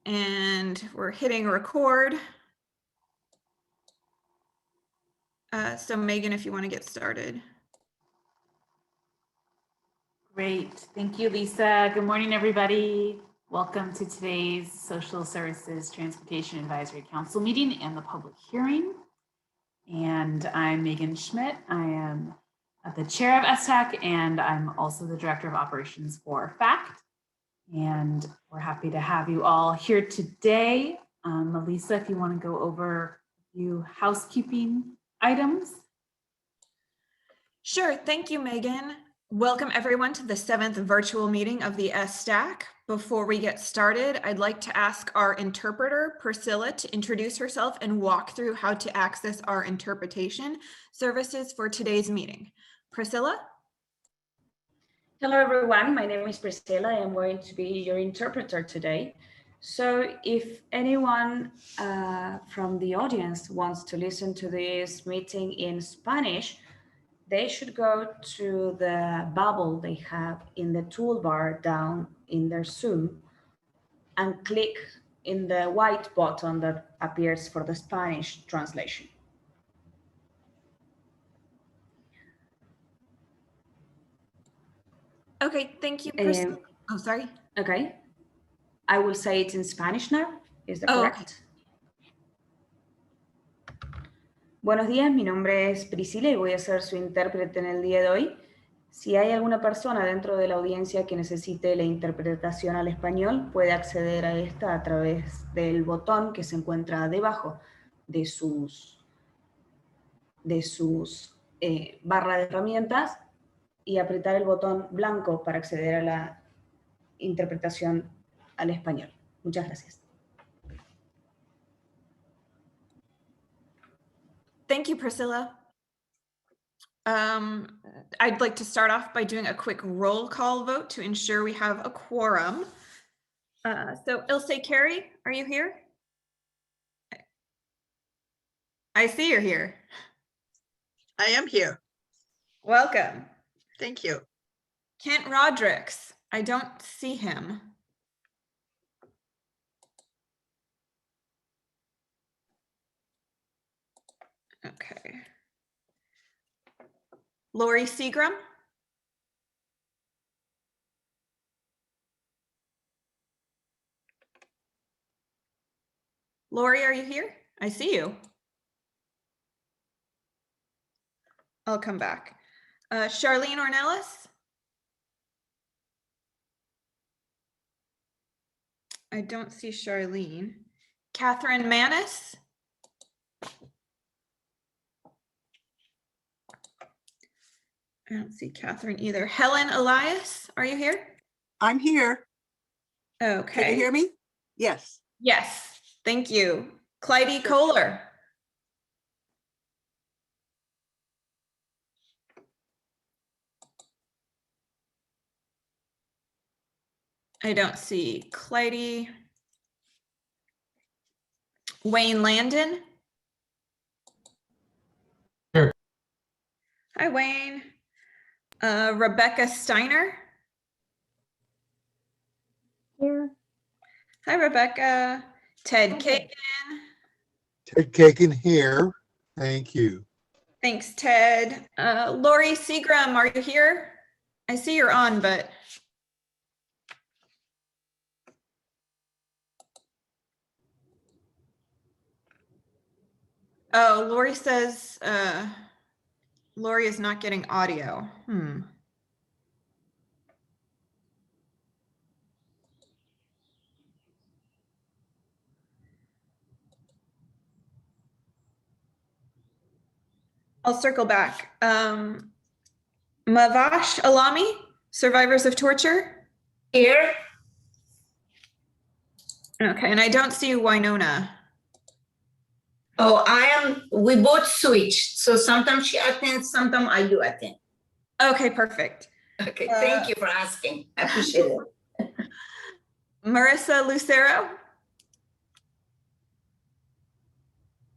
and we're hitting record. So Megan, if you want to get started. Great. Thank you, Lisa. Good morning, everybody. Welcome to today's Social Services Transportation Advisory Council meeting and the public hearing. And I'm Megan Schmidt. I am the chair of STAC, and I'm also the director of operations for FACT. And we're happy to have you all here today. Melissa, if you want to go over a few housekeeping items. Sure. Thank you, Megan. Welcome everyone to the 7th virtual meeting of the STAC. Before we get started, I'd like to ask our interpreter, Priscilla, to introduce herself and walk through how to access our interpretation services for today's meeting. Priscilla? Hello, everyone. My name is Priscilla. I am going to be your interpreter today. So if anyone from the audience wants to listen to this meeting in Spanish, they should go to the bubble they have in the toolbar down in their Zoom and click in the white button that appears for the Spanish translation. Okay, thank you, Priscilla. Oh, sorry. Okay. I will say it in Spanish now. Is that correct? Okay. Buenos días, mi nombre es Priscila y voy a ser su intérprete en el día de hoy. Si hay alguna persona dentro de la audiencia que necesite la interpretación al español, puede acceder a esta a través del botón que se encuentra debajo de sus barra de herramientas y apretar el botón blanco para acceder a la interpretación al español. Muchas gracias. Thank you, Priscilla. I'd like to start off by doing a quick roll call vote to ensure we have a quorum. So Ilse Carey, are you here? I see you're here. I am here. Welcome. Thank you. Kent Rodricks, I don't see him. Okay. Lori Seagram. Lori, are you here? I see you. I'll come back. Charlene Ornelas. I don't see Charlene. Catherine Manis. I don't see Catherine either. Helen Elias, are you here? I'm here. Okay. Can you hear me? Yes. Yes, thank you. Clyde Kohler. I don't see Clyde. Wayne Landon. Here. Hi, Wayne. Rebecca Steiner. Here. Hi, Rebecca. Ted Kagan. Ted Kagan here. Thank you. Thanks, Ted. Lori Seagram, are you here? I see you're on, but. Oh, Lori says Lori is not getting audio. I'll circle back. Mavash Alami, Survivors of Torture. Here. Okay, and I don't see Winona. Oh, we both switch. So sometimes she attends, sometimes I do attend. Okay, perfect. Okay, thank you for asking. I appreciate it. Marissa Lucero.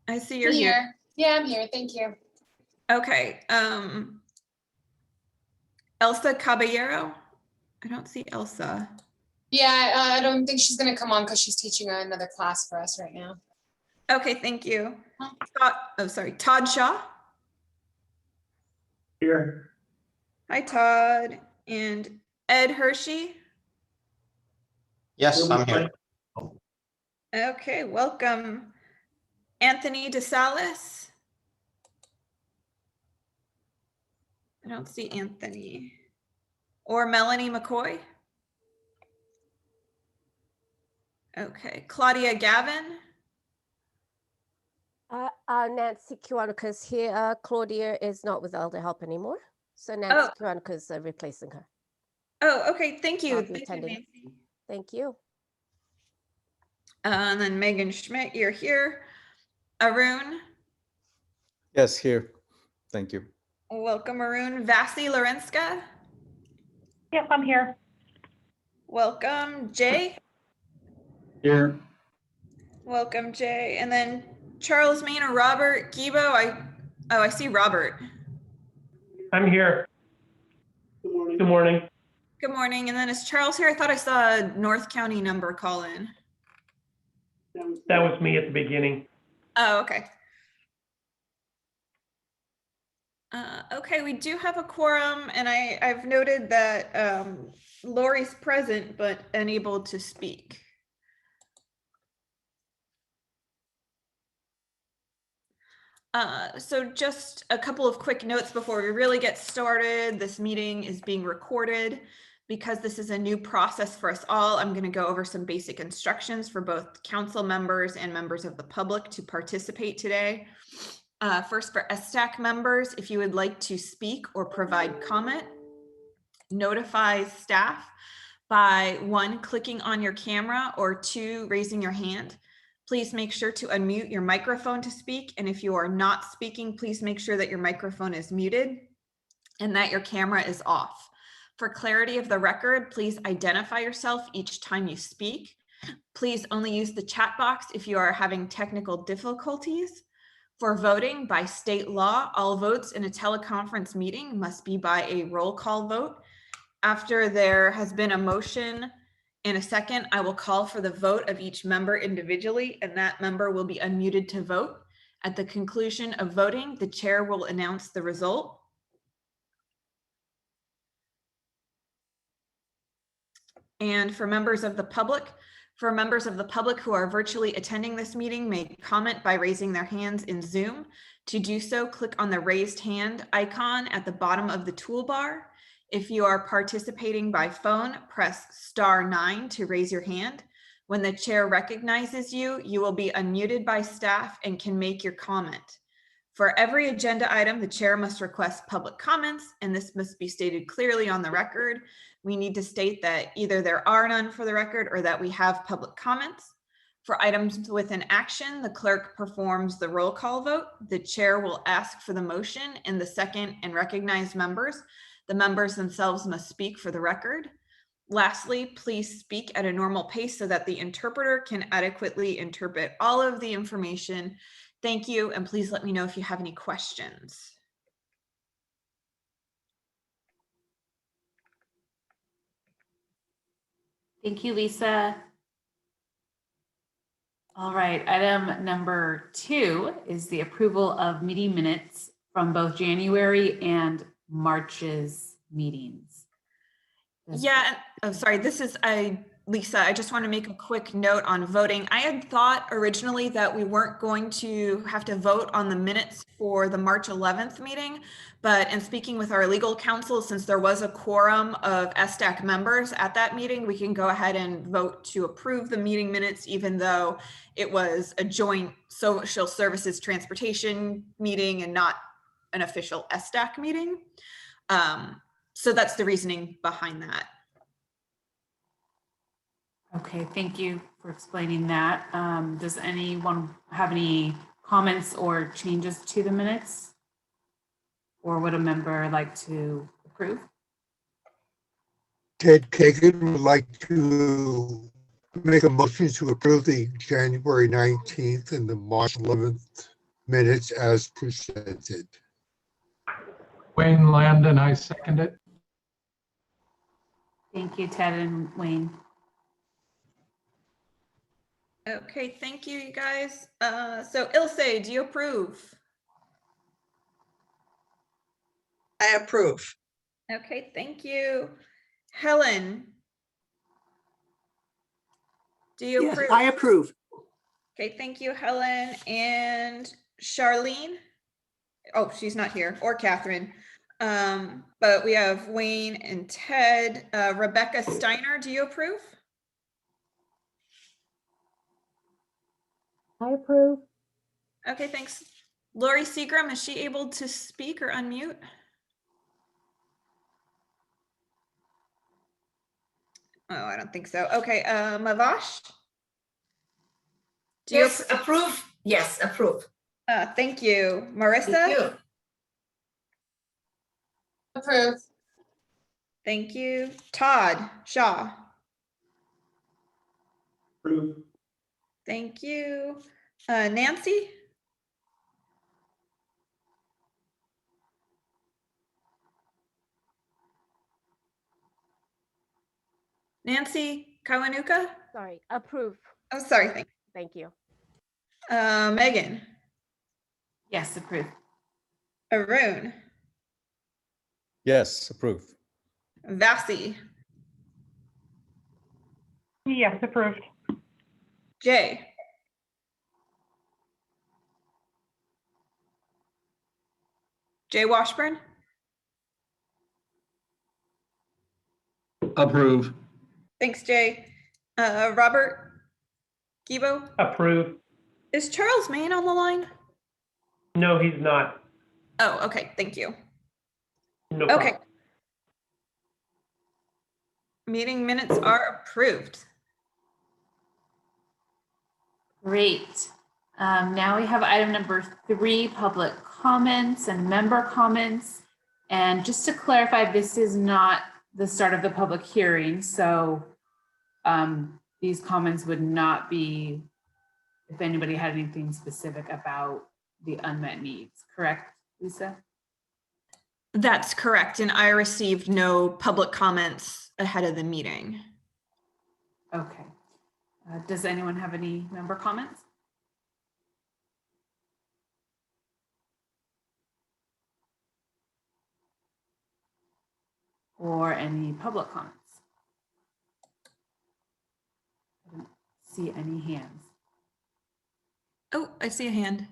I see you're here. Yeah, I'm here. Thank you. Okay. Elsa Caballero. I don't see Elsa. Yeah, I don't think she's gonna come on because she's teaching another class for us right now. Okay, thank you. Todd Shaw. Here. Hi, Todd. And Ed Hershey. Yes, I'm here. Okay, welcome. Anthony DeSalis. I don't see Anthony. Or Melanie McCoy. Okay, Claudia Gavin. Nancy Kiwanuka is here. Claudia is not with Elder Help anymore. So Nancy Kiwanuka is replacing her. Oh, okay, thank you. I'll be Thank you, attending. Nancy. Thank you. And then Megan Schmidt, you're here. Arun. Yes, here. Thank you. Welcome, Arun. Vasi Lorenska. Yep, I'm here. Welcome, Jay. Here. Welcome, Jay. And then Charles Main or Robert Gibo. I see Robert. I'm here. Good morning. Good morning. Good morning. And then is Charles here? I thought I saw a North County number call in. That was me at the beginning. Oh, okay. Okay, we do have a quorum, and I've noted that Lori's present but unable to speak. So just a couple of quick notes before we really get started. This meeting is being recorded. Because this is a new process for us all, I'm going to go over some basic instructions for both council members and members of the public to participate today. First, for STAC members, if you would like to speak or provide comment, notify staff by 1, clicking on your camera, or 2, raising your hand. Please make sure to unmute your microphone to speak. And if you are not speaking, please make sure that your microphone is muted and that your camera is off. For clarity of the record, please identify yourself each time you speak. Please only use the chat box if you are having technical difficulties. For voting, by state law, all votes in a teleconference meeting must be by a roll call vote. After there has been a motion and a second, I will call for the vote of each member individually, and that member will be unmuted to vote. At the conclusion of voting, the chair will announce the result. And for members of the public who are virtually attending this meeting may comment by raising their hands in Zoom. To do so, click on the raised hand icon at the bottom of the toolbar. If you are participating by phone, press *9 to raise your hand. When the chair recognizes you, you will be unmuted by staff and can make your comment. For every agenda item, the chair must request public comments, and this must be stated clearly on the record. We need to state that either there are none for the record or that we have public comments. For items within action, the clerk performs the roll call vote. The chair will ask for the motion and the second and recognize members. The members themselves must speak for the record. Lastly, please speak at a normal pace so that the interpreter can adequately interpret all of the information. Thank you, and please let me know if you have any questions. Thank you, Lisa. All right, item number 2 is the approval of meeting minutes from both January and March's meetings. Yeah, oh, sorry, this is Lisa, I just want to make a quick note on voting. I had thought originally that we weren't going to have to vote on the minutes for the March 11th meeting, but in speaking with our legal counsel, since there was a quorum of STAC members at that meeting, we can go ahead and vote to approve the meeting minutes, even though it was a joint social services transportation meeting and not an official STAC meeting. So that's the reasoning behind that. Okay, thank you for explaining that. Does anyone have any comments or changes to the minutes? Or would a member like to approve? Ted Kagan would like to make a motion to approve the January 19th and the March 11th minutes as presented. Wayne Landon, I second it. Thank you, Ted and Wayne. Okay, thank you, you guys. So Ilse, do you approve? I approve. Okay, thank you. Helen? Do you Yes, approve? I approve. Okay, thank you, Helen. And Charlene? Oh, she's not here, or Catherine. But we have Wayne and Ted. Rebecca Steiner, do you approve? I approve. Okay, thanks. Lori Seagram, is she able to speak or unmute? Oh, I don't think so. Okay, Mavash? Do you Yes, approve. Yes, approve. Thank you. Thank Marissa? you. Approve. Thank you. Todd Shaw? Approve. Thank you. Nancy? Nancy Kawanuka? Sorry, approve. Oh, sorry. Thank you. Megan? Yes, approve. Arun? Yes, approve. Vasi? Yes, approved. Jay? Jay Washburn? Approve. Thanks, Jay. Robert Gibo? Approve. Is Charles Maine on the line? No, he's not. Oh, okay. Thank you. No Okay. problem. Meeting minutes are approved. Great. Now we have item number 3, public comments and member comments. And just to clarify, this is not the start of the public hearing. So these comments would not be if anybody had anything specific about the unmet needs, correct, Lisa? That's correct. And I received no public comments ahead of the meeting. Okay. Does anyone have any member comments? Or any public comments? I don't see any hands. Oh, I see a hand.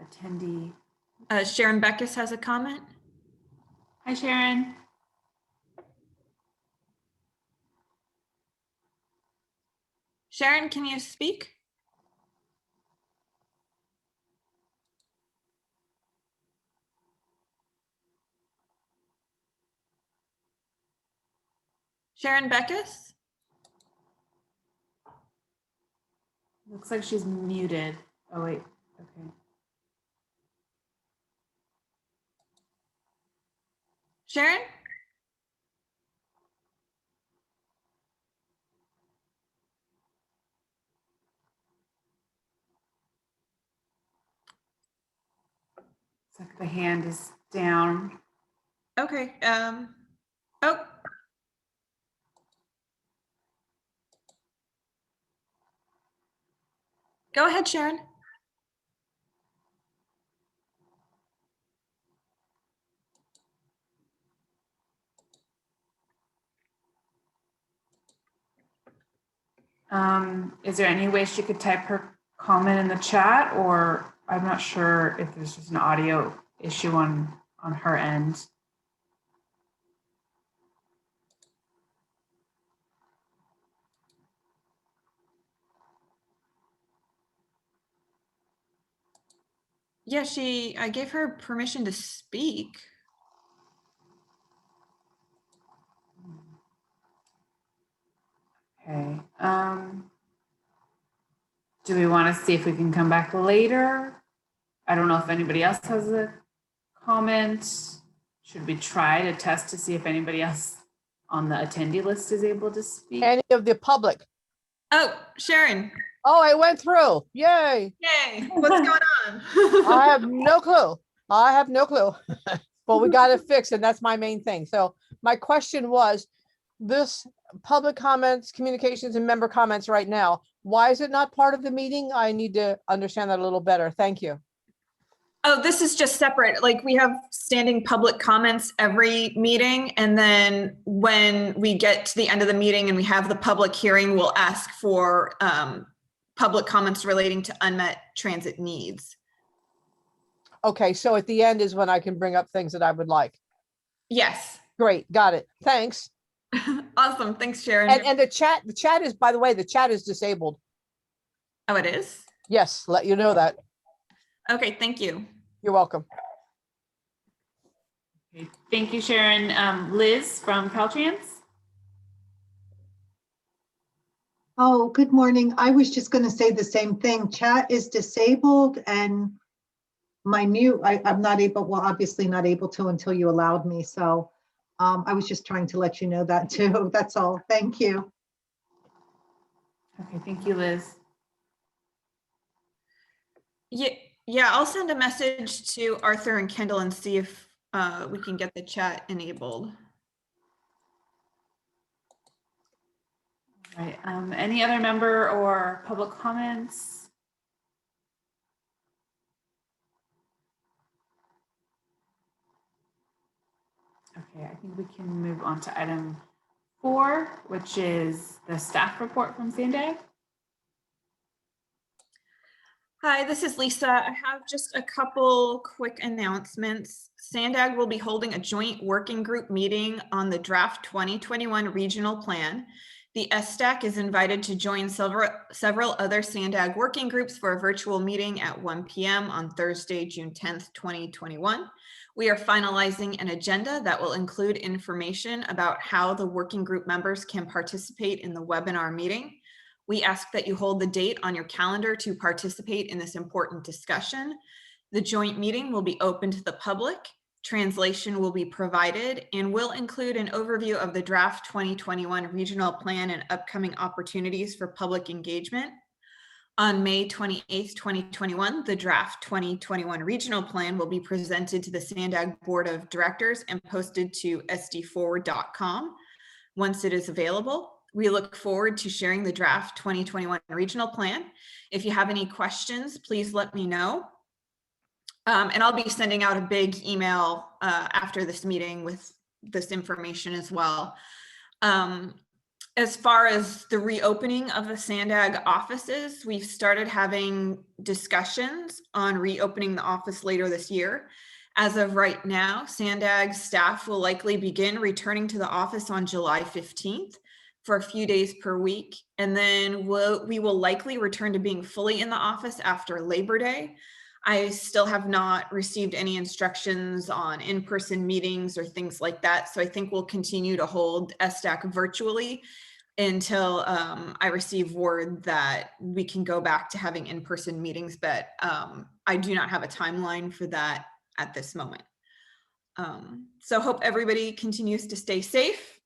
Attendee. Sharon Beckus has a comment. Hi, Sharon. Sharon, can you speak? Sharon Beckus? Looks like she's muted. Oh, wait. Okay. Sharon? Looks like the hand is down. Okay. Oh. Go ahead, Sharon. Is there any way she could type her comment in the chat, or I'm not sure if there's just an audio issue on her end. Yeah, I gave her permission to speak. Okay. Do we want to see if we can come back later? I don't know if anybody else has a comment. Should we try to test to see if anybody else on the attendee list is able to speak? Any of the public? Oh, Sharon. Oh, I went through. Yay. Yay. What's going on? I have no clue. I have no clue. But we got it fixed, and that's my main thing. So my question was, this public comments, communications and member comments right now. Why is it not part of the meeting? I need to understand that a little better. Thank you. Oh, this is just separate. Like we have standing public comments every meeting. And then when we get to the end of the meeting and we have the public hearing, we'll ask for public comments relating to unmet transit needs. Okay, so at the end is when I can bring up things that I would like. Yes. Great, got it. Thanks. Awesome. Thanks, Sharon. And the chat is, by the way, the chat is disabled. Oh, it is? Yes, let you know that. Okay, thank you. You're welcome. Okay, thank you, Sharon. Liz from Caltrans. Oh, good morning. I was just going to say the same thing. Chat is disabled and my mute, I'm not able, well, obviously not able to until you allowed me. So I was just trying to let you know that too. That's all. Thank you. Okay, thank you, Liz. Yeah, I'll send a message to Arthur and Kendall and see if we can get the chat enabled. All right, any other member or public comments? Okay, I think we can move on to item 4, which is the staff report from Sandag. Hi, this is Lisa. I have just a couple quick announcements. Sandag will be holding a joint working group meeting on the draft 2021 regional plan. The SSTAC is invited to join several other Sandag working groups for a virtual meeting at 1 p.m. on Thursday, June 10th, 2021. We are finalizing an agenda that will include information about how the working group members can participate in the webinar meeting. We ask that you hold the date on your calendar to participate in this important discussion. The joint meeting will be open to the public. Translation will be provided and will include an overview of the draft 2021 regional plan and upcoming opportunities for public engagement. On May 28th, 2021, the draft 2021 regional plan will be presented to the Sandag Board of Directors and posted to sdforward.com once it is available. We look forward to sharing the draft 2021 regional plan. If you have any questions, please let me know. And I'll be sending out a big email after this meeting with this information as well. As far as the reopening of the Sandag offices, we've started having discussions on reopening the office later this year. As of right now, Sandag staff will likely begin returning to the office on July 15th for a few days per week. And then we will likely return to being fully in the office after Labor Day. I still have not received any instructions on in-person meetings or things like that. So I think we'll continue to hold SSTAC virtually until I receive word that we can go back to having in-person meetings, but I do not have a timeline for that at this moment. So hope everybody continues to stay safe,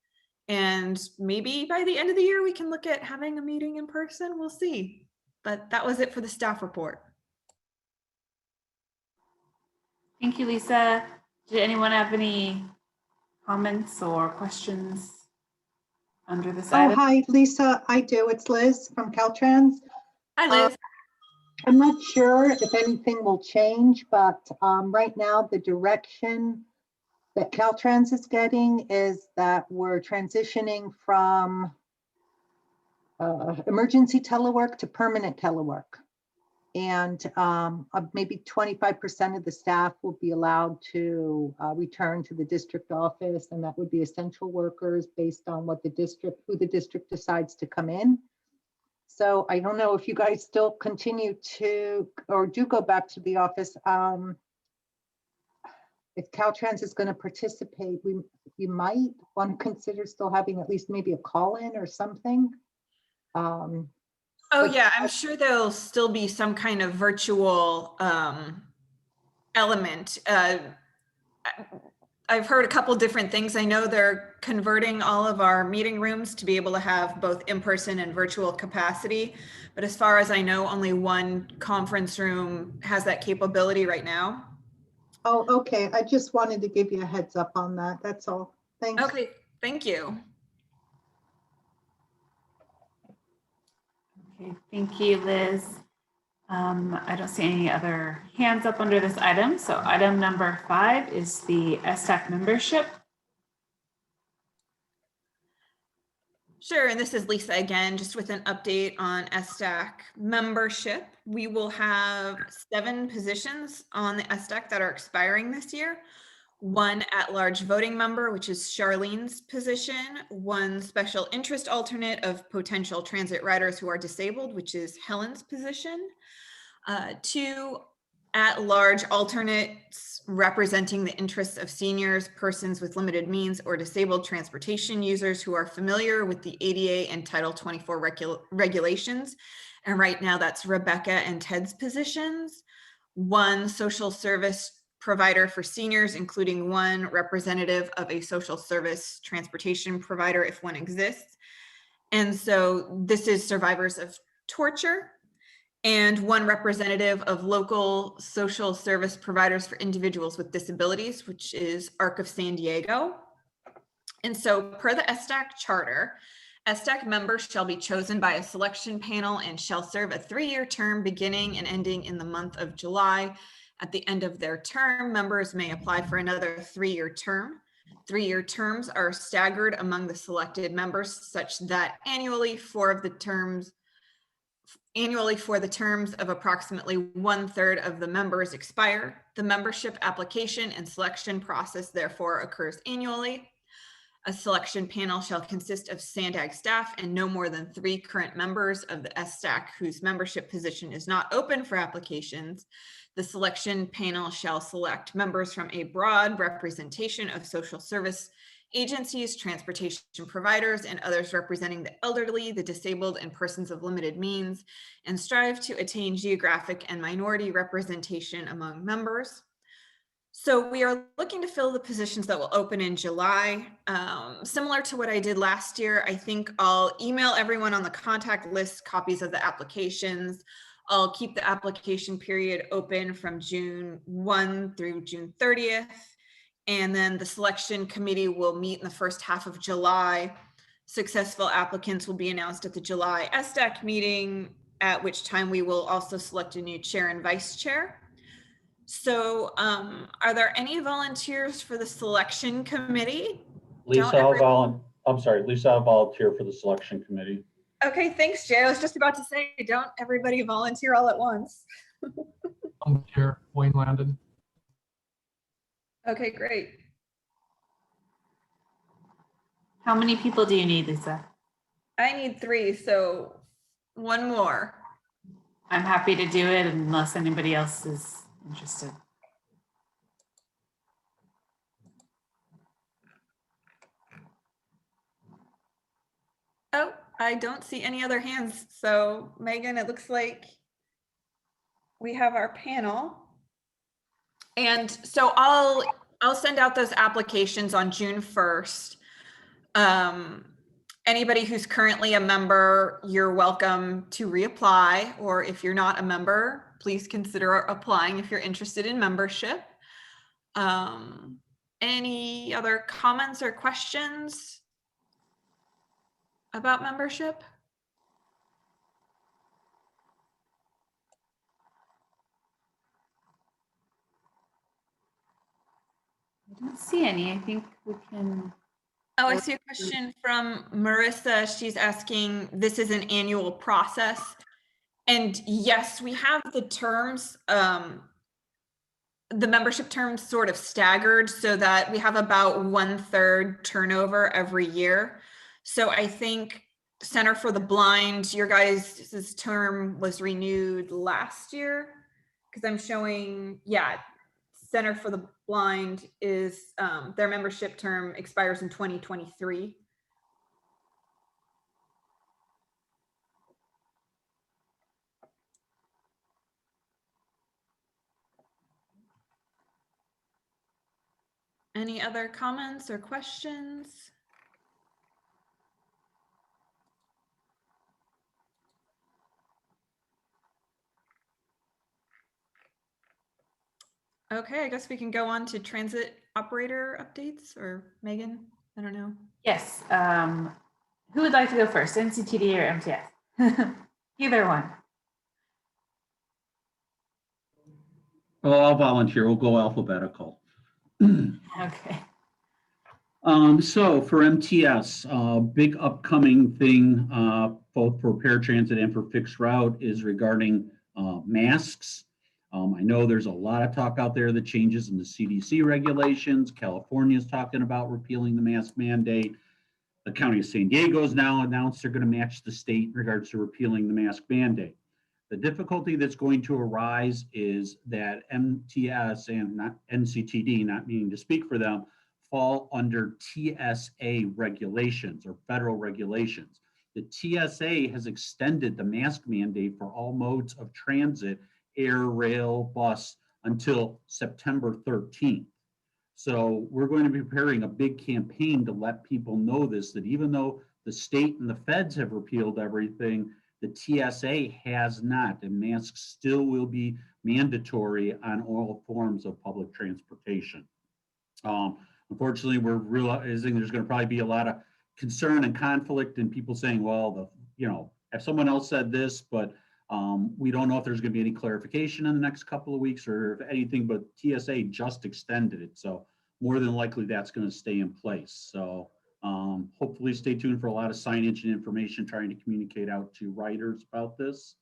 and maybe by the end of the year we can look at having a meeting in person. We'll see. But that was it for the staff report. Thank you, Lisa. Did anyone have any comments or questions under this Oh, item? hi, Lisa. I do. It's Liz from Caltrans. Hi, Liz. I'm not sure if anything will change, but right now the direction that Caltrans is getting is that we're transitioning from emergency telework to permanent telework. And maybe 25% of the staff will be allowed to return to the district office, and that would be essential workers based on what who the district decides to come in. So I don't know if you guys still continue to, or do go back to the office. If Caltrans is going to participate, you might want to consider still having at least maybe a call-in or something. Oh yeah, I'm sure there'll still be some kind of virtual element. I've heard a couple different things. I know they're converting all of our meeting rooms to be able to have both in-person and virtual capacity. But as far as I know, only one conference room has that capability right now. Oh, okay. I just wanted to give you a heads up on that. That's all. Thanks. Okay, thank you. Okay, thank you, Liz. I don't see any other hands up under this item. So item number 5 is the SDAC membership. Sure, and this is Lisa again, just with an update on SDAC membership. We will have 7 positions on the SDAC that are expiring this year. 1 at-large voting member, which is Charlene's position. 1 special interest alternate of potential transit riders who are disabled, which is Helen's position. 2 at-large alternates representing the interests of seniors, persons with limited means, or disabled transportation users who are familiar with the ADA and Title 24 regulations. And right now that's Rebecca and Ted's positions. 1 social service provider for seniors, including 1 representative of a social service transportation provider if one exists. And so this is survivors of torture. And 1 representative of local social service providers for individuals with disabilities, which is ARC of San Diego. And so per the SDAC charter, SDAC members shall be chosen by a selection panel and shall serve a 3-year term beginning and ending in the month of July. At the end of their term, members may apply for another 3-year term. 3-year terms are staggered among the selected members such that annually for the terms of approximately 1/3 of the members expire. The membership application and selection process therefore occurs annually. A selection panel shall consist of SANDAG staff and no more than 3 current members of the SDAC whose membership position is not open for applications. The selection panel shall select members from a broad representation of social service agencies, transportation providers, and others representing the elderly, the disabled, and persons of limited means, and strive to attain geographic and minority representation among members. So we are looking to fill the positions that will open in July. Similar to what I did last year, I think I'll email everyone on the contact list copies of the applications. I'll keep the application period open from June 1 through June 30th. And then the selection committee will meet in the first half of July. Successful applicants will be announced at the July SDAC meeting, at which time we will also select a new chair and vice chair. So are there any volunteers for the selection committee? Lisa, I'm sorry, Lisa, I'll volunteer for the selection committee. Okay, thanks, Jay. I was just about to say, don't everybody volunteer all at once. Volunteer, Wayne Landon. Okay, great. How many people do you need, Lisa? I need 3, so 1 more. I'm happy to do it unless anybody else is interested. Oh, I don't see any other hands. So Megan, it looks like we have our panel. And so I'll send out those applications on June 1st. Anybody who's currently a member, you're welcome to reapply, or if you're not a member, please consider applying if you're interested in membership. Any other comments or questions about membership? I don't see any. I think we can. Oh, I see a question from Marissa. She's asking, this is an annual process. And yes, we have the terms, the membership terms sort of staggered so that we have about 1/3 turnover every year. So I think Center for the Blind, your guys' term was renewed last year, because I'm showing, yeah, Center for the Blind is, their membership term expires in 2023. Any other comments or questions? Okay, I guess we can go on to transit operator updates, or Megan, I don't know. Yes. Who would like to go first, NCTD or MTS? Either one. Oh, I'll volunteer. We'll go alphabetical. Okay. So for MTS, big upcoming thing, both for paratransit and for fixed route is regarding masks. I know there's a lot of talk out there, the changes in the CDC regulations. California is talking about repealing the mask mandate. The County of San Diego has now announced they're going to match the state in regards to repealing the mask mandate. The difficulty that's going to arise is that MTS and not NCTD, not meaning to speak for them, fall under TSA regulations or federal regulations. The TSA has extended the mask mandate for all modes of transit, air, rail, bus, until September 13th. So we're going to be preparing a big campaign to let people know this, that even though the state and the feds have repealed everything, the TSA has not, and masks still will be mandatory on all forms of public transportation. Unfortunately, we're realizing there's going to probably be a lot of concern and conflict and people saying, well, if someone else said this, but we don't know if there's going to be any clarification in the next couple of weeks or if anything, but TSA just extended it. So more than likely that's going to stay in place. So hopefully stay tuned for a lot of signage and information trying to communicate out to riders about this.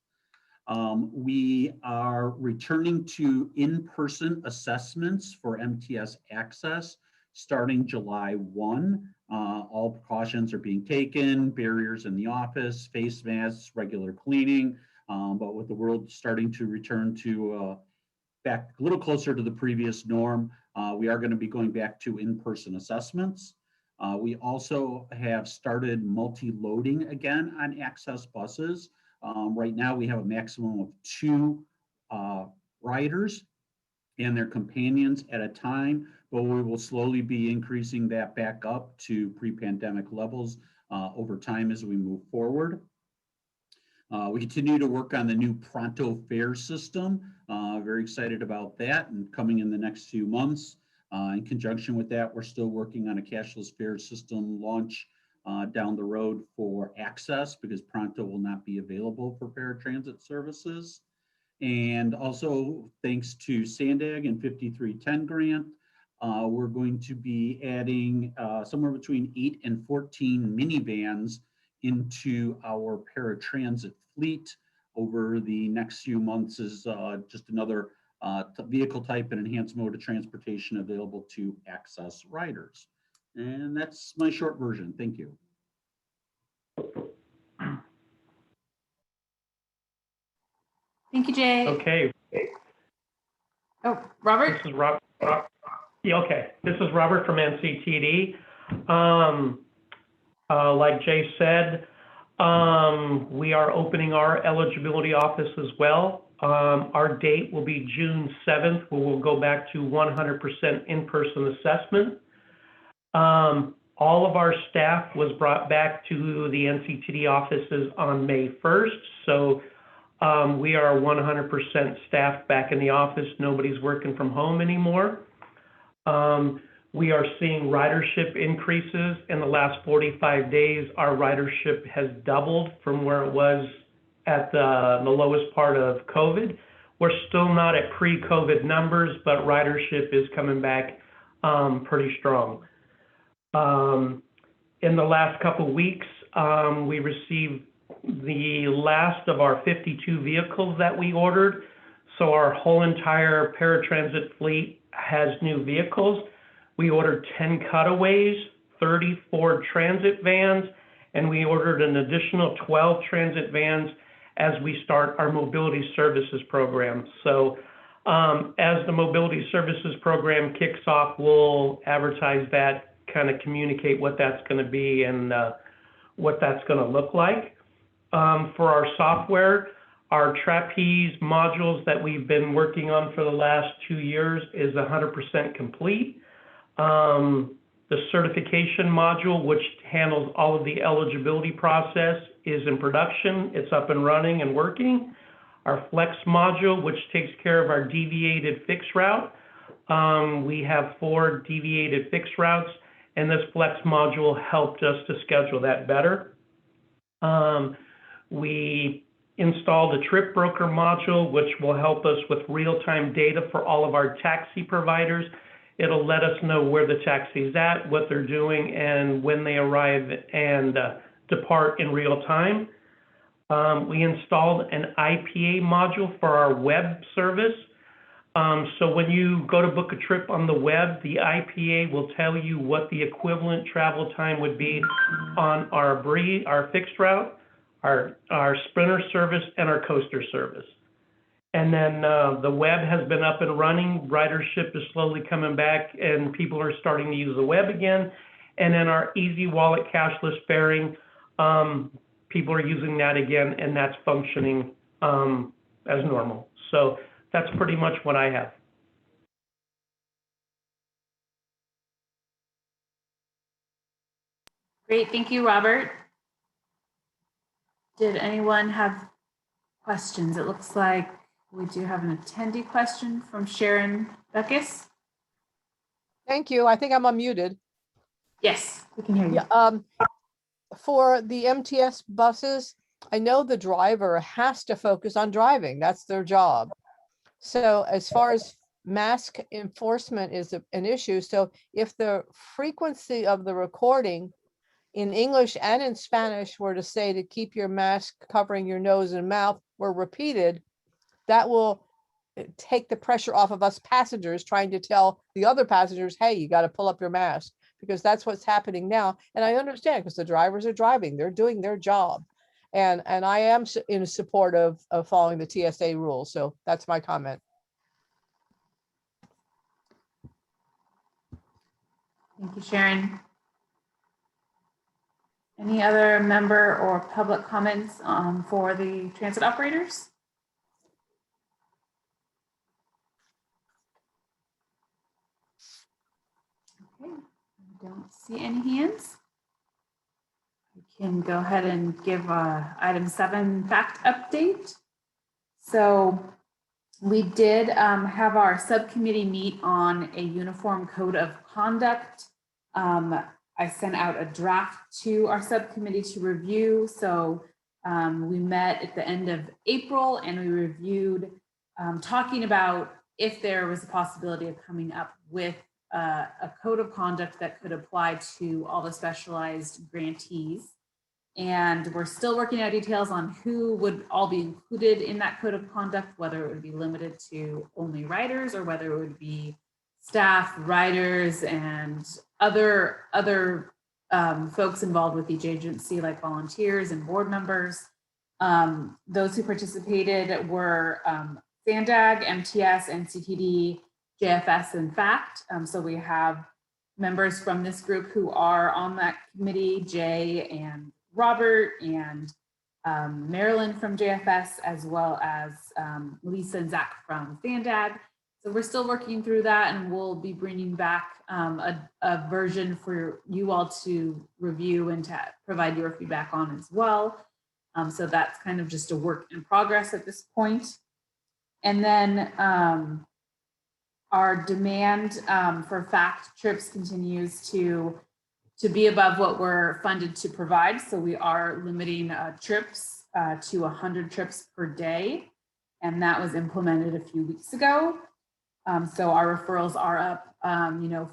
We are returning to in-person assessments for MTS Access starting July 1. All precautions are being taken, barriers in the office, face masks, regular cleaning, but with the world starting to return to back a little closer to the previous norm, we are going to be going back to in-person assessments. We also have started multi-loading again on access buses. Right now we have a maximum of 2 riders and their companions at a time, but we will slowly be increasing that back up to pre-pandemic levels over time as we move forward. We continue to work on the new Pronto fare system. Very excited about that and coming in the next few months. In conjunction with that, we're still working on a cashless fare system launch down the road for access because Pronto will not be available for paratransit services. And also thanks to SANDAG and 5310 grant, we're going to be adding somewhere between 8 and 14 minivans into our paratransit fleet over the next few months is just another vehicle type and enhanced mode of transportation available to access riders. And that's my short version. Thank you. Thank you, Jay. Okay. Oh, Robert? This is Robert. Yeah, okay. This is Robert from NCTD. Like Jay said, we are opening our eligibility office as well. Our date will be June 7th, where we'll go back to 100% in-person assessment. All of our staff was brought back to the NCTD offices on May 1st. So we are 100% staffed back in the office. Nobody's working from home anymore. We are seeing ridership increases. In the last 45 days, our ridership has doubled from where it was at the lowest part of COVID. We're still not at pre-COVID numbers, but ridership is coming back pretty strong. In the last couple of weeks, we received the last of our 52 vehicles that we ordered. So our whole entire paratransit fleet has new vehicles. We ordered 10 cutaways, 34 transit vans, and we ordered an additional 12 transit vans as we start our mobility services program. So as the mobility services program kicks off, we'll advertise that, kind of communicate what that's going to be and what that's going to look like. For our software, our trapeze modules that we've been working on for the last 2 years is 100% complete. The certification module, which handles all of the eligibility process, is in production. It's up and running and working. Our flex module, which takes care of our deviated fixed route. We have 4 deviated fixed routes, and this flex module helped us to schedule that better. We installed a trip broker module, which will help us with real-time data for all of our taxi providers. It'll let us know where the taxi's at, what they're doing, and when they arrive and depart in real time. We installed an IPA module for our web service. So when you go to book a trip on the web, the IPA will tell you what the equivalent travel time would be on our fixed route, our Sprinter service, and our Coaster service. And then the web has been up and running. Ridership is slowly coming back, and people are starting to use the web again. And then our Easy Wallet cashless faring, people are using that again, and that's functioning as normal. So that's pretty much what I have. Great, thank you, Robert. Did anyone have questions? It looks like we do have an attendee question from Sharon Beckus. Thank you. I think I'm unmuted. Yes, we can hear you. Yeah, for the MTS buses, I know the driver has to focus on driving. That's their job. So as far as mask enforcement is an issue, so if the frequency of the recording in English and in Spanish were to say to keep your mask covering your nose and mouth were repeated, that will take the pressure off of us passengers trying to tell the other passengers, hey, you got to pull up your mask, because that's what's happening now. And I understand, because the drivers are driving, they're doing their job. And I am in support of following the TSA rules. So that's my comment. Thank you, Sharon. Any other member or public comments for the transit operators? Okay, I don't see any hands. We can go ahead and give item 7 fact update. So we did have our subcommittee meet on a uniform code of conduct. I sent out a draft to our subcommittee to review. So we met at the end of April and we reviewed talking about if there was a possibility of coming up with a code of conduct that could apply to all the specialized grantees. And we're still working out details on who would all be included in that code of conduct, whether it would be limited to only riders or whether it would be staff, riders, and other folks involved with each agency, like volunteers and board members. Those who participated were SANDAG, MTS, NCTD, JFS, and FACT. So we have members from this group who are on that committee, Jay and Robert and Marilyn from JFS, as well as Lisa and Zach from SANDAG. So we're still working through that, and we'll be bringing back a version for you all to review and to provide your feedback on as well. So that's kind of just a work in progress at this point. And then our demand for FACT trips continues to be above what we're funded to provide. So we are limiting trips to 100 trips per day. And that was implemented a few weeks ago. So our referrals are up,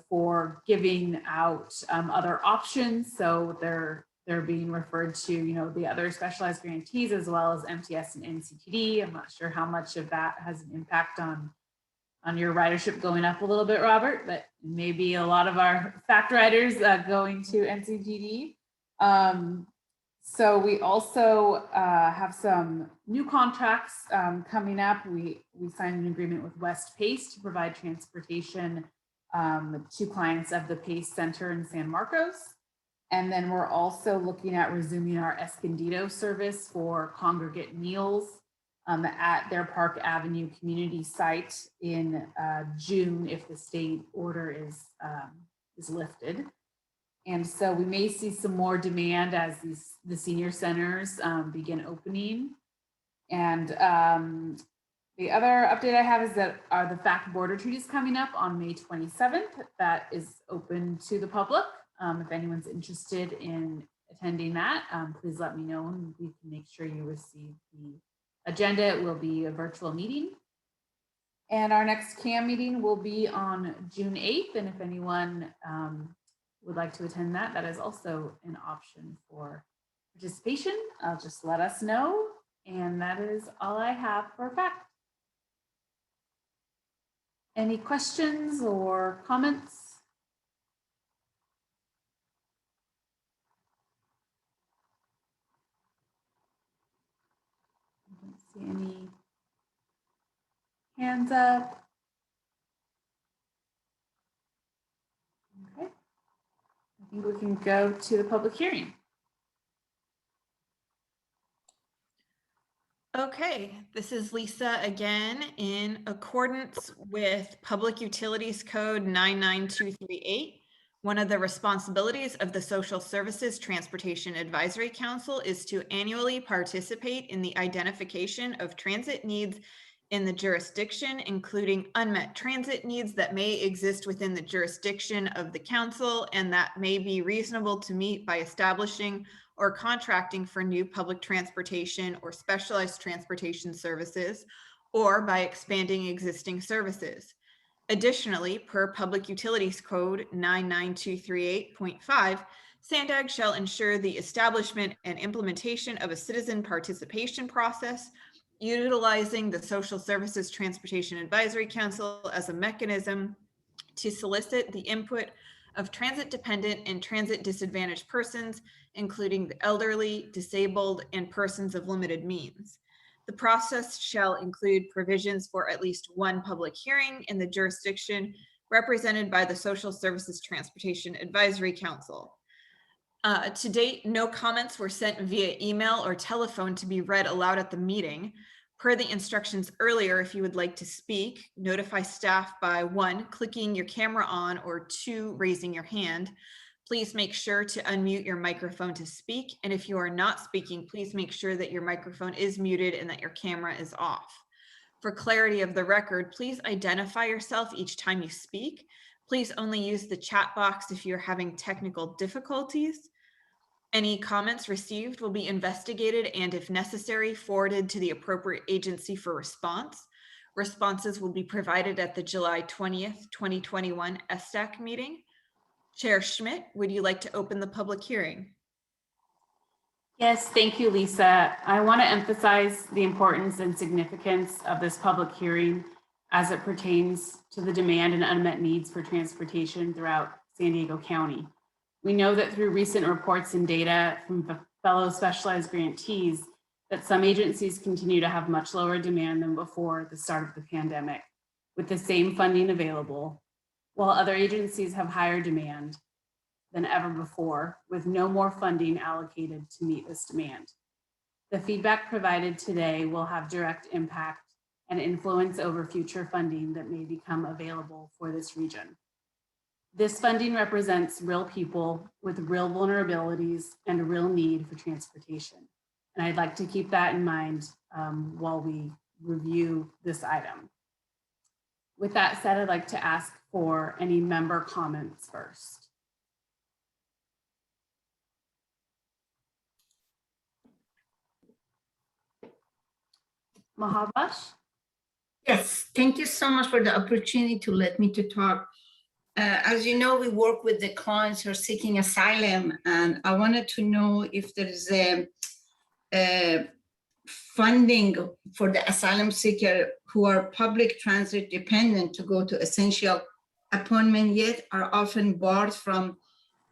for giving out other options. So they're being referred to, the other specialized grantees as well as MTS and NCTD. I'm not sure how much of that has an impact on your ridership going up a little bit, Robert, but maybe a lot of our FACT riders going to NCTD. So we also have some new contracts coming up. We signed an agreement with West Pace to provide transportation to clients of the Pace Center in San Marcos. And then we're also looking at resuming our Escondido service for congregate meals at their Park Avenue community site in June if the state order is lifted. And so we may see some more demand as the senior centers begin opening. And the other update I have is that the FACT border treaties coming up on May 27th. That is open to the public. If anyone's interested in attending that, please let me know and we can make sure you receive the agenda, it will be a virtual meeting. And our next CAM meeting will be on June 8th. And if anyone would like to attend that, that is also an option for participation. Just let us know. And that is all I have for fact. Any questions or comments? I don't see any hands up. Okay. I think we can go to the public hearing. Okay, this is Lisa again. In accordance with Public Utilities Code 99238, one of the responsibilities of the Social Services Transportation Advisory Council is to annually participate in the identification of transit needs in the jurisdiction, including unmet transit needs that may exist within the jurisdiction of the council and that may be reasonable to meet by establishing or contracting for new public transportation or specialized transportation services, or by expanding existing services. Additionally, per Public Utilities Code 99238.5, SANDAG shall ensure the establishment and implementation of a citizen participation process, utilizing the Social Services Transportation Advisory Council as a mechanism to solicit the input of transit-dependent and transit-disadvantaged persons, including the elderly, disabled, and persons of limited means. The process shall include provisions for at least one public hearing in the jurisdiction represented by the Social Services Transportation Advisory Council. To date, no comments were sent via email or telephone to be read aloud at the meeting. Per the instructions earlier, if you would like to speak, notify staff by 1, clicking your camera on, or 2, raising your hand. Please make sure to unmute your microphone to speak. And if you are not speaking, please make sure that your microphone is muted and that your camera is off. For clarity of the record, please identify yourself each time you speak. Please only use the chat box if you're having technical difficulties. Any comments received will be investigated and, if necessary, forwarded to the appropriate agency for response. Responses will be provided at the July 20th, 2021 STAC meeting. Chair Schmidt, would you like to open the public hearing? Yes, thank you, Lisa. I want to emphasize the importance and significance of this public hearing as it pertains to the demand and unmet needs for transportation throughout San Diego County. We know that through recent reports and data from fellow specialized grantees that some agencies continue to have much lower demand than before the start of the pandemic with the same funding available, while other agencies have higher demand than ever before with no more funding allocated to meet this demand. The feedback provided today will have direct impact and influence over future funding that may become available for this region. This funding represents real people with real vulnerabilities and a real need for transportation. And I'd like to keep that in mind while we review this item. With that said, I'd like to ask for any member comments first. Mahabash? Yes, thank you so much for the opportunity to let me to talk. As you know, we work with the clients who are seeking asylum, and I wanted to know if there is a funding for the asylum seeker who are public transit dependent to go to essential appointment, yet are often barred from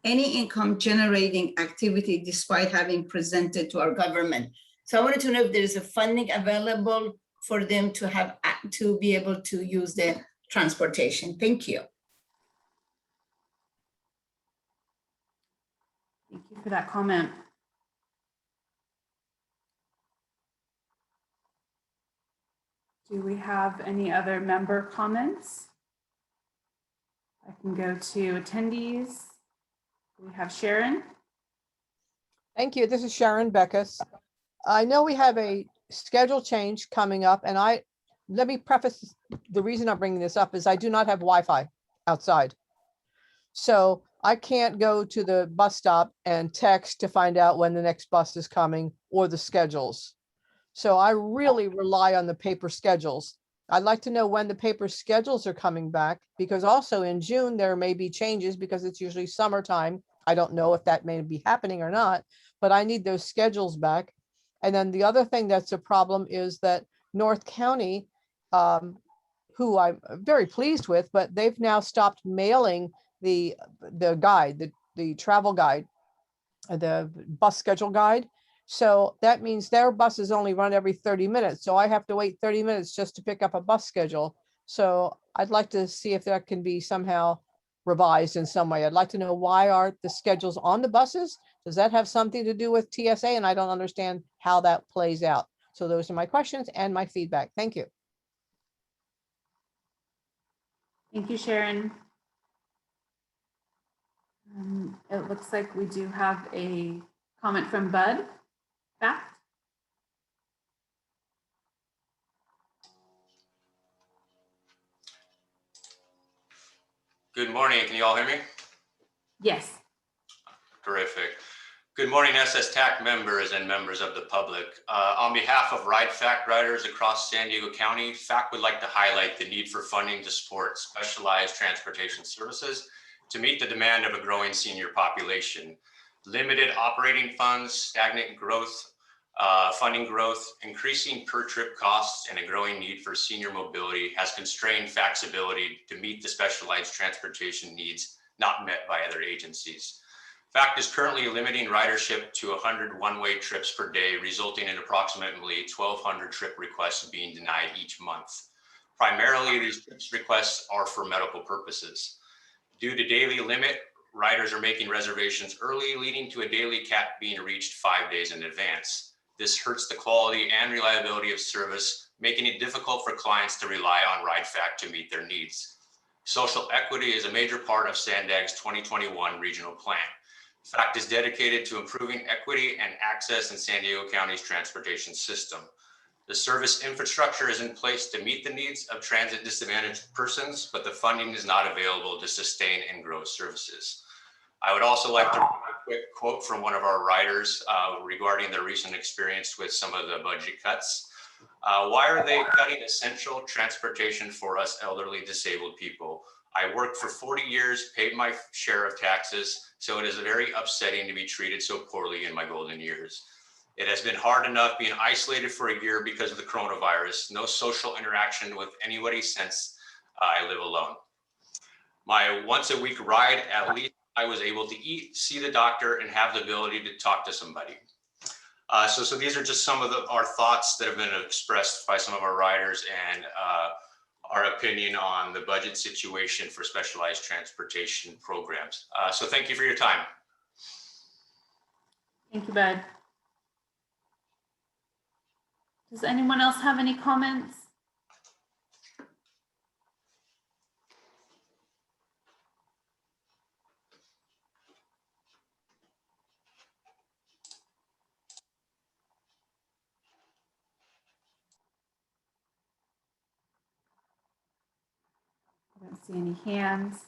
any income generating activity despite having presented to our government. So I wanted to know if there is a funding available for them to have to be able to use the transportation. Thank you. Thank you for that comment. Do we have any other member comments? I can go to attendees. We have Sharon. Thank you. This is Sharon Beckus. I know we have a schedule change coming up, and let me preface the reason I'm bringing this up is I do not have Wi-Fi outside. So I can't go to the bus stop and text to find out when the next bus is coming or the schedules. So I really rely on the paper schedules. I'd like to know when the paper schedules are coming back, because also in June, there may be changes because it's usually summertime. I don't know if that may be happening or not, but I need those schedules back. And then the other thing that's a problem is that North County, who I'm very pleased with, but they've now stopped mailing the guide, the travel guide, the bus schedule guide. So that means their buses only run every 30 minutes. So I have to wait 30 minutes just to pick up a bus schedule. So I'd like to see if that can be somehow revised in some way. I'd like to know, why aren't the schedules on the buses? Does that have something to do with TSA? And I don't understand how that plays out. So those are my questions and my feedback. Thank you. Thank you, Sharon. It looks like we do have a comment from Bud back. Good morning. Can you all hear me? Yes. Terrific. Good morning, SS TAC members and members of the public. On behalf of Ride Fact riders across San Diego County, FACT would like to highlight the need for funding to support specialized transportation services to meet the demand of a growing senior population. Limited operating funds, stagnant growth, funding growth, increasing per trip costs, and a growing need for senior mobility has constrained FACT's ability to meet the specialized transportation needs not met by other agencies. FACT is currently limiting ridership to 100 one-way trips per day, resulting in approximately 1,200 trip requests being denied each month. Primarily, these trips requests are for medical purposes. Due to daily limit, riders are making reservations early, leading to a daily cap being reached 5 days in advance. This hurts the quality and reliability of service, making it difficult for clients to rely on Ride Fact to meet their needs. Social equity is a major part of SANDAG's 2021 regional plan. FACT is dedicated to improving equity and access in San Diego County's transportation system. The service infrastructure is in place to meet the needs of transit disadvantaged persons, but the funding is not available to sustain and grow services. I would also like to read a quick quote from one of our riders regarding their recent experience with some of the budget cuts. Why are they cutting essential transportation for us elderly disabled people? I worked for 40 years, paid my share of taxes, so it is very upsetting to be treated so poorly in my golden years. It has been hard enough being isolated for a year because of the coronavirus, no social interaction with anybody since I live alone. My once a week ride, at least I was able to eat, see the doctor, and have the ability to talk to somebody. So these are just some of our thoughts that have been expressed by some of our riders and our opinion on the budget situation for specialized transportation programs. So thank you for your time. Thank you, Bud. Does anyone else have any comments? I don't see any hands.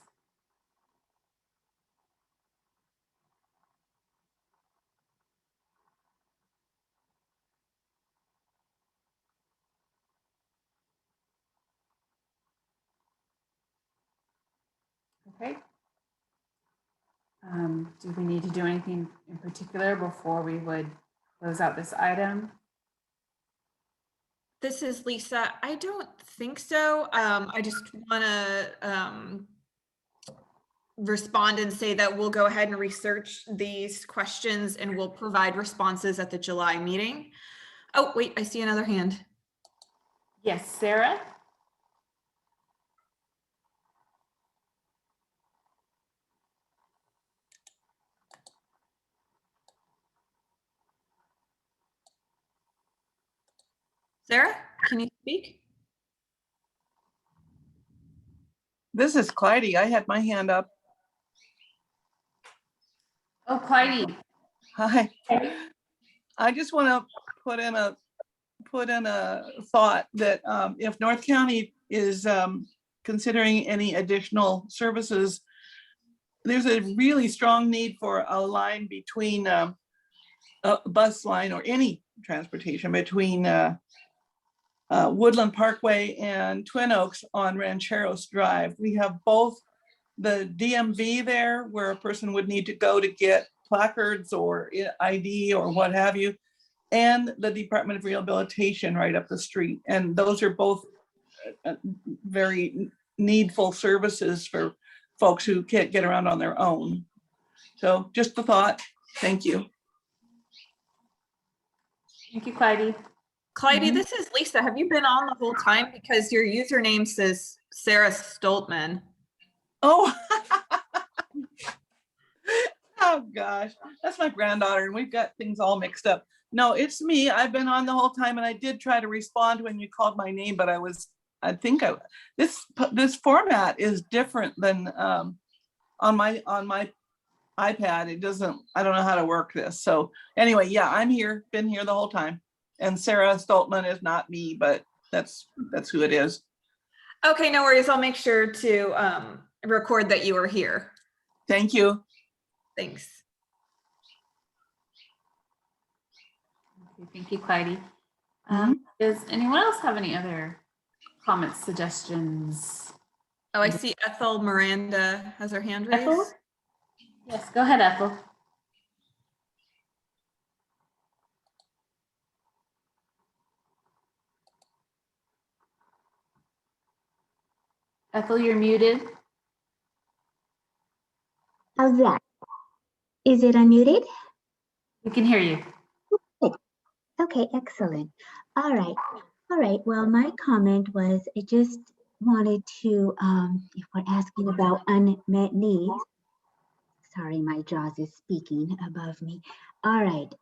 Okay. Do we need to do anything in particular before we would close out this item? This is Lisa. I don't think so. I just want to respond and say that we'll go ahead and research these questions and we'll provide responses at the July meeting. Oh, wait, I see another hand. Yes, Sarah. Sarah, can you speak? This is Clyde. I had my hand up. Oh, Clyde. Hi. I just want to put in a thought that if North County is considering any additional services, there's a really strong need for a line between a bus line or any transportation between Woodland Parkway and Twin Oaks on Rancheros Drive. We have both the DMV there, where a person would need to go to get placards or ID or what have you, and the Department of Rehabilitation right up the street. And those are both very needful services for folks who can't get around on their own. So just a thought. Thank you. Thank you, Clyde. Clyde, this is Lisa. Have you been on the whole time? Because your username says Sarah Stoltman. Oh, oh gosh, that's my granddaughter, and we've got things all mixed up. No, it's me. I've been on the whole time, and I did try to respond when you called my name, but this format is different than on my iPad. It doesn't. I don't know how to work this. So anyway, yeah, I'm here. Been here the whole time. And Sarah Stoltman is not me, but that's who it is. Okay, no worries. I'll make sure to record that you are here. Thank you. Thanks. Okay, thank you, Clyde. Does anyone else have any other comments, suggestions? Oh, I see Ethel Miranda has her hand raised. Ethel? Yes, go ahead, Ethel. Ethel, you're muted. How's that? Is it unmuted? We can hear you. Okay, excellent. All right. Well, my comment was I just wanted to, if we're asking about unmet needs, sorry, my jaws is speaking above me. All right.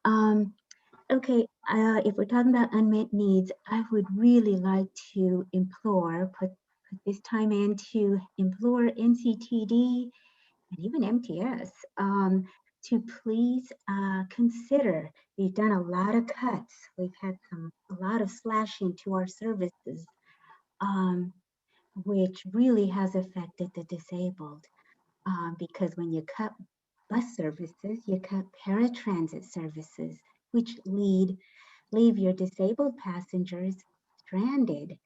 Okay, if we're talking about unmet needs, I would really like to put this time in to implore NCTD and even MTS to please consider. We've done a lot of cuts. We've had a lot of slashing to our services, which really has affected the disabled. Because when you cut bus services, you cut paratransit services, which leave your disabled passengers stranded,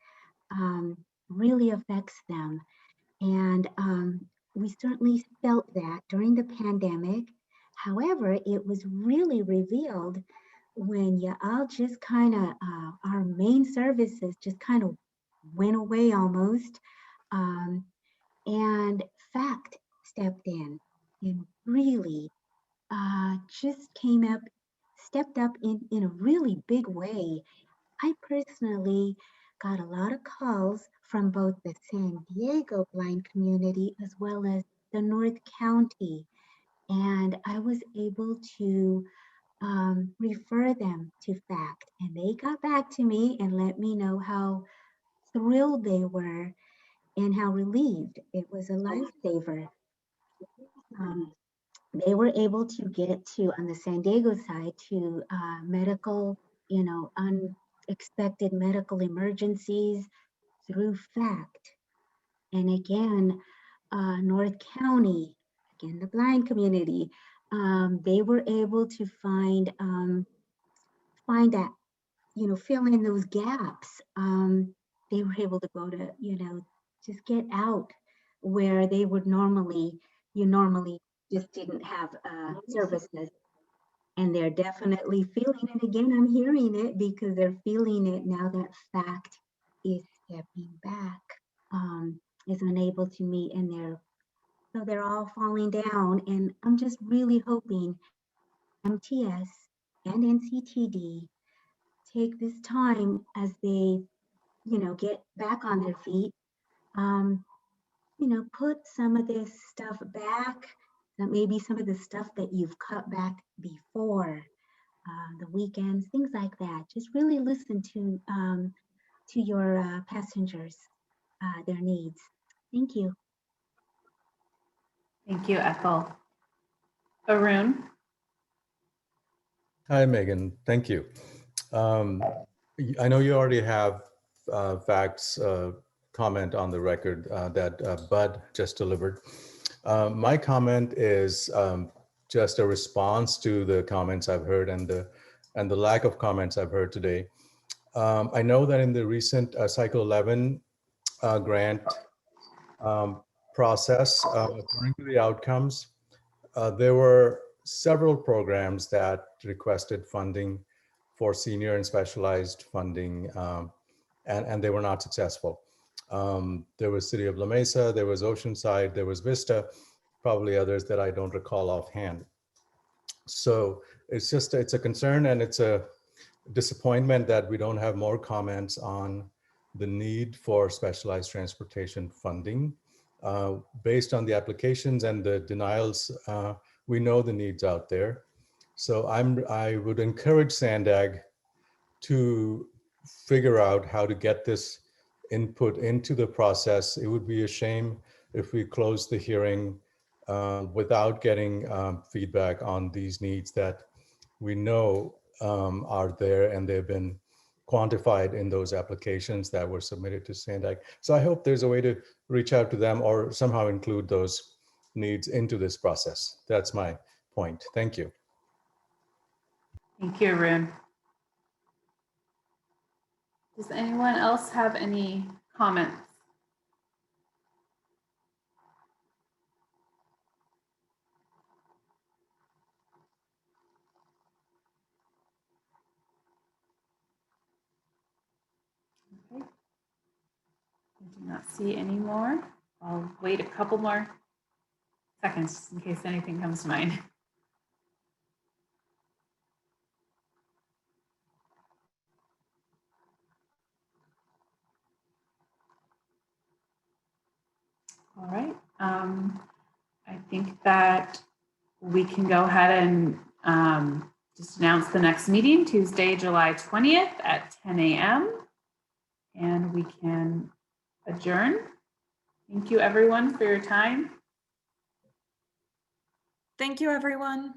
really affects them. And we certainly felt that during the pandemic. However, it was really revealed when you all just kind of, our main services just kind of went away almost. And FACT stepped in and really just stepped up in a really big way. I personally got a lot of calls from both the San Diego blind community as well as the North County. And I was able to refer them to FACT. And they got back to me and let me know how thrilled they were and how relieved. It was a lifesaver. They were able to get to, on the San Diego side, to medical, unexpected medical emergencies through FACT. And again, North County, again, the blind community, they were able to find that, fill in those gaps. They were able to go to, just get out where they would normally just didn't have services. And they're definitely feeling it. Again, I'm hearing it because they're feeling it now that FACT is stepping back, is unable to meet, and so they're all falling down. And I'm just really hoping MTS and NCTD take this time as they, get back on their feet, put some of this stuff back, that maybe some of the stuff that you've cut back before, the weekends, things like that. Just really listen to your passengers, their needs. Thank you. Thank you, Ethel. Arun? Hi, Megan. Thank you. I know you already have FACT's comment on the record that Bud just delivered. My comment is just a response to the comments I've heard and the and the lack of comments I've heard today. I know that in the recent Cycle 11 grant process, according to the outcomes, there were several programs that requested funding for senior and specialized funding, and they were not successful. There was City of La Mesa, there was Oceanside, there was Vista, probably others that I don't recall offhand. So it's a concern, and it's a disappointment that we don't have more comments on the need for specialized transportation funding. Based on the applications and the denials, we know the needs out there. So I would encourage SANDAG to figure out how to get this input into the process. It would be a shame if we close the hearing without getting feedback on these needs that we know are there, and they've been quantified in those applications that were submitted to SANDAG. So I hope there's a way to reach out to them or somehow include those needs into this process. That's my point. Thank you. Thank you, Arun. Does anyone else have any comments? Okay. I do not see any more. I'll wait a couple more seconds in case anything comes to mind. All right. I think that we can go ahead and just announce the next meeting, Tuesday, July 20th at 10 a.m. And we can adjourn. Thank you, everyone, for your time. Thank you, everyone.